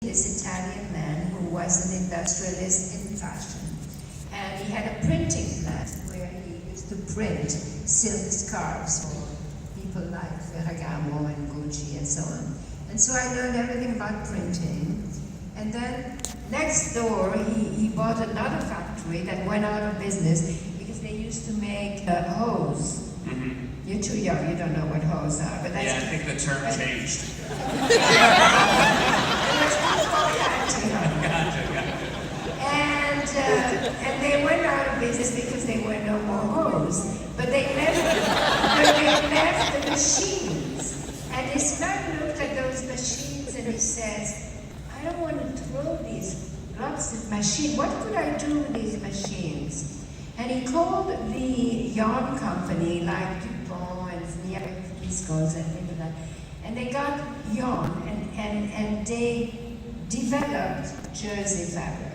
this Italian man who was an industrialist in fashion. And he had a printing plant where he used to print silk scarves for people like Ferragamo and Gucci and so on. And so I learned everything about printing. And then next door, he bought another factory that went out of business because they used to make hose. Mm-hmm. You're too young, you don't know what hose are. But that's yeah, I think the term changed. And they went out of business because there were no more hose. But they left the machines. And this man looked at those machines and he says, I don't want to throw these lots of machines. What could I do with these machines? And he called the yarn company like DuPont and Viscose and things like that. And they got yarn and they developed jersey fabric.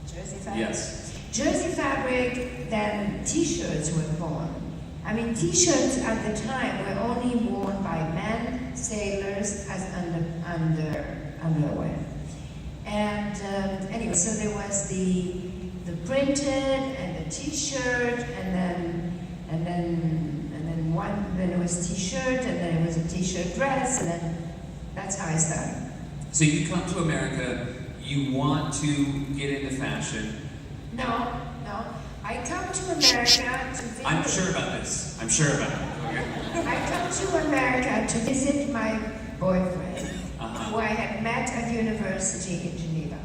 Jersey fabric? Yes. Jersey fabric, then t-shirts were born. I mean, t-shirts at the time were only worn by men, sailors, as underwear. And anyway, so there was the printed and the t-shirt, and then it was t-shirt, and then it was a t-shirt dress, and then that's how I started. So you come to America, you want to get into fashion. No. I come to America to visit. I'm sure about this. I'm sure about it. Okay. I come to America to visit my boyfriend, who I had met at university in Geneva.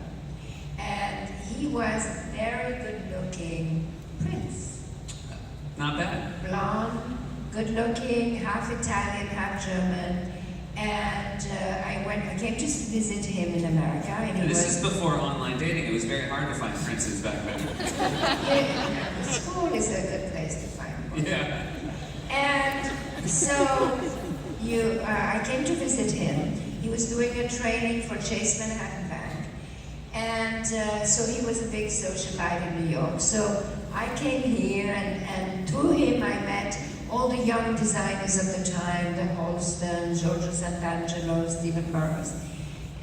And he was a very good-looking prince. Not bad. Blonde, good-looking, half Italian, half German. And I came to visit him in America. And this is before online dating. It was very hard to find princes back then. Yeah, school is a good place to find one. Yeah. And so I came to visit him. He was doing a training for Chase Manhattan Bank. And so he was a big socialite in New York. So I came here, and through him I met all the young designers of the time, the Halston, Giorgio Sant'Angelo, Stephen Burrows.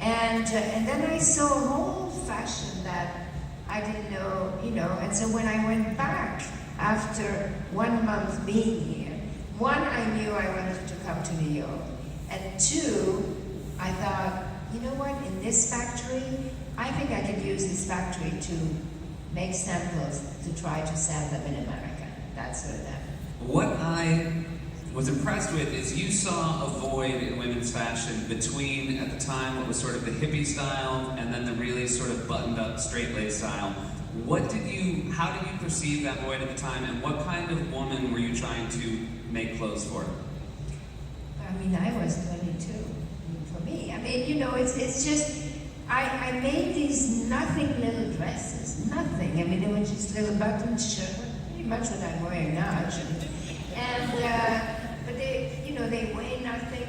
And then I saw a whole fashion that I didn't know, and so when I went back after 1 month being here, one, I knew I wanted to come to New York, and two, I thought, you know what, in this factory, I think I could use this factory to make samples to try to sell them in America. That's sort of that. What I was impressed with is you saw a void in women's fashion between, at the time, what was sort of the hippie style and then the really sort of buttoned-up, straight-laced style. How did you perceive that void at the time, and what kind of woman were you trying to make clothes for? I mean, I was 22. For me, I mean, it's just, I made these nothing little dresses, nothing. I mean, they were just little button shirts, pretty much what I'm wearing now, actually. And, but they weigh nothing.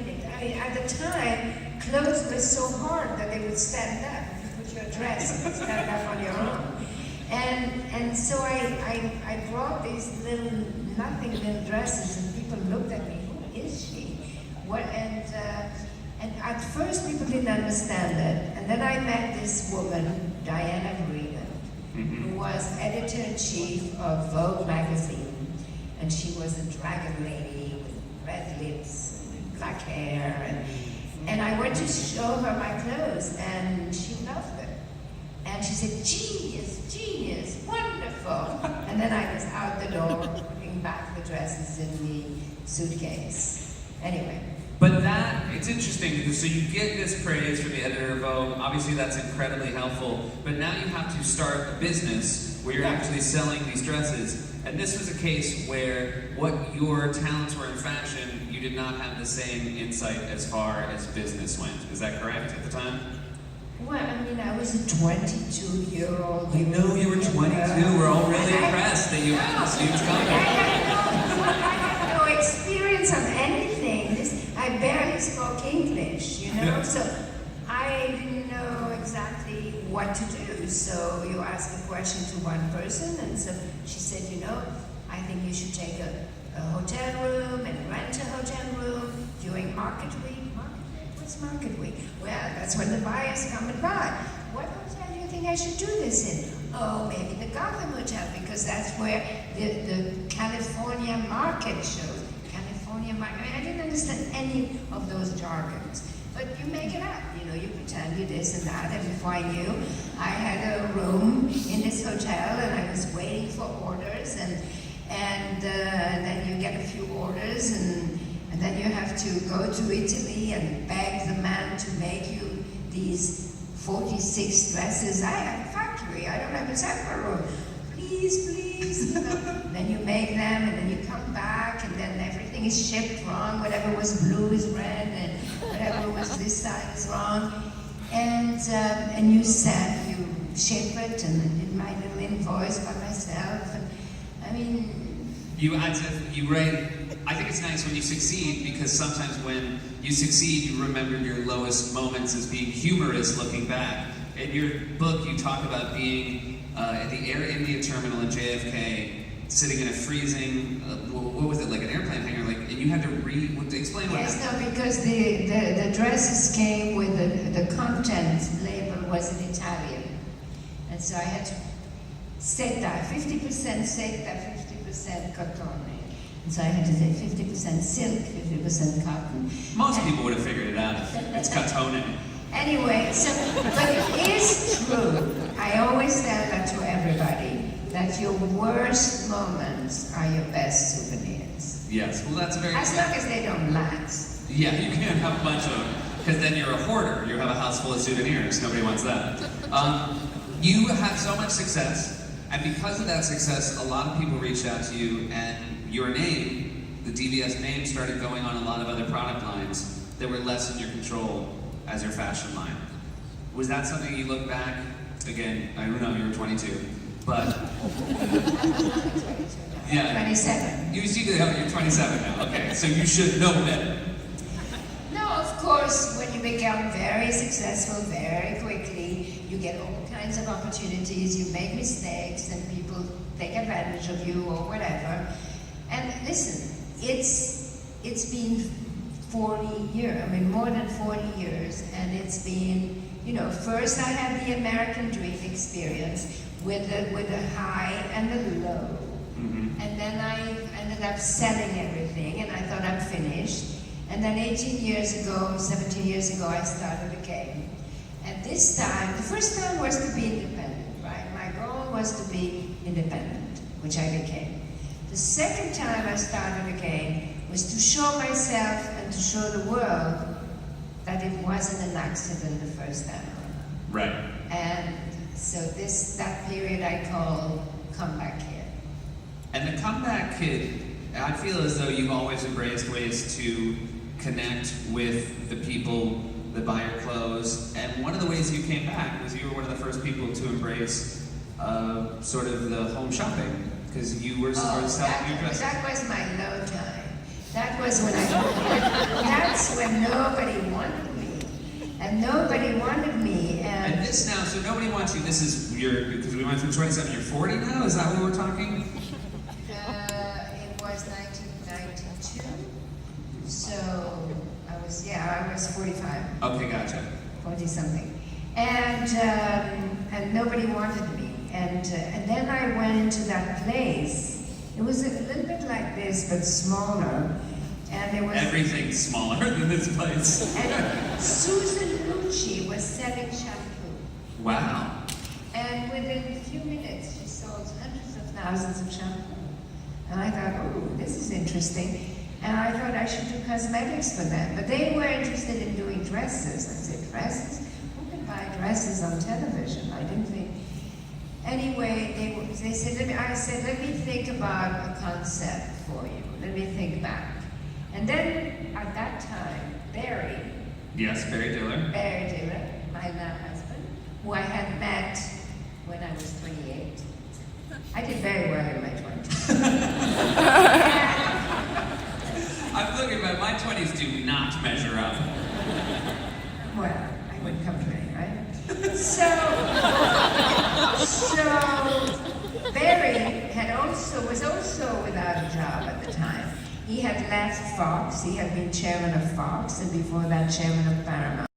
At the time, clothes were so hard that they would stand up. You put your dress and stand up on your own. And so I brought these nothing little dresses, and people looked at me, who is she? And at first people didn't understand it. And then I met this woman, Diane, who was editor-in-chief of Vogue magazine. And she was a dragon lady with red lips and black hair. And I went to show her my clothes, and she loved them. And she said, genius, wonderful. And then I was out the door, putting back the dresses in the suitcase. Anyway. But it's interesting, because so you get this praise from the editor of Vogue. Obviously that's incredibly helpful. But now you have to start a business where you're actually selling these dresses. And this was a case where what your talents were in fashion, you did not have the same insight as far as business went. Is that correct at the time? Well, I mean, I was a 22-year-old. I know you were 22. We're all really impressed that you had this huge company. I had no experience of anything. I barely spoke English, Yeah. So I didn't know exactly what to do. So you ask a question to one person, and so she said, I think you should take a hotel room and rent a hotel room during market week. Market week? it's Market Week. Well, that's when the buyers come and buy. What hotel do you think I should do this in? Oh, maybe the Gotham Hotel, because that's where the California market shows. California market. I mean, I didn't understand any of those jargons. But you make it up, you know, you pretend you this and that, and before I knew, I had a room in this hotel, and I was waiting for orders, and then you get a few orders, and then you have to go to Italy and beg the man to make you these 46 dresses. I have a factory, I don't have a separate room. Please, please. You know? Then you make them, and then you come back, and then everything is shipped wrong. Whatever was blue is red, and whatever was this side is wrong. And you said you ship it, and I did my little invoice by myself. And I mean, you write. I think it's nice when you succeed, because sometimes when you succeed, you remember your lowest moments as being humorous looking back. In your book, you talk about being at the Air India terminal in JFK, sitting in a freezing, what was it, like an airplane hangar, like, and you had to explain what happened. Yes, no, because the dresses came with the contents label was in Italian. And so I had to seta, 50% seta, 50% cotone. And so I had to say 50% silk, 50% cotton. Most people would have figured it out. It's cotone. Anyway, but it is true. I always tell that to everybody, that your worst moments are your best souvenirs. Yes, well that's very... As long as they don't last. Yeah, you can't have a bunch of them, because then you're a hoarder. You have a house full of souvenirs. Nobody wants that. You had so much success, and because of that success, a lot of people reached out to you, and your name, the DVS name, started going on a lot of other product lines that were less in your control as your fashion line. Was that something you look back, again, I don't know, you were 22, but... Yeah. 27. You're 27 now, okay, so you should know better. No, of course, when you become very successful very quickly, you get all kinds of opportunities, you make mistakes, and people take advantage of you or whatever. And listen, it's been 40 years, I mean more than 40 years, and it's been, you know, first I had the American dream experience with the high and the low. Mm-hmm. And then I ended up selling everything, and I thought I'm finished. And then 18 years ago, 17 years ago, I started again. And this time, the first time was to be independent, right? My goal was to be independent, which I became. The second time I started again was to show myself and to show the world that it wasn't an accident the first time around. Right. And so that period I call Comeback Kid. And the Comeback Kid, I feel as though you've always embraced ways to connect with the people that buy your clothes. And one of the ways you came back was you were one of the first people to embrace sort of the home shopping, because you were sort of selling your dresses. That was my low time. That was when that's when nobody wanted me. And nobody wanted me. And this now, so nobody wants you, this is because we went from 27, you're 40 now? Is that what we're talking? It was 1992. So I was 45. Okay, gotcha. 40 something. And nobody wanted me. And then I went into that place. It was a little bit like this, but smaller. And there was everything smaller than this place. And Susan Lucci was selling shampoo. Wow. And within a few minutes, she sold hundreds of thousands of shampoo. And I thought, oh, this is interesting. And I thought I should do cosmetics for them. But they were interested in doing dresses. I said, dresses? Who can buy dresses on television? I didn't think. Anyway, they said, let me think about a concept for you. Let me think back. And then, at that time, Barry. Yes, Barry Diller, my now husband, who I had met when I was 28. I did very well in my 20s. I'm looking at my 20s do not measure up. Well, I wouldn't complain, right? So Barry was also without a job at the time. He had left Fox. He had been chairman of Fox, and before that, chairman of Paramount.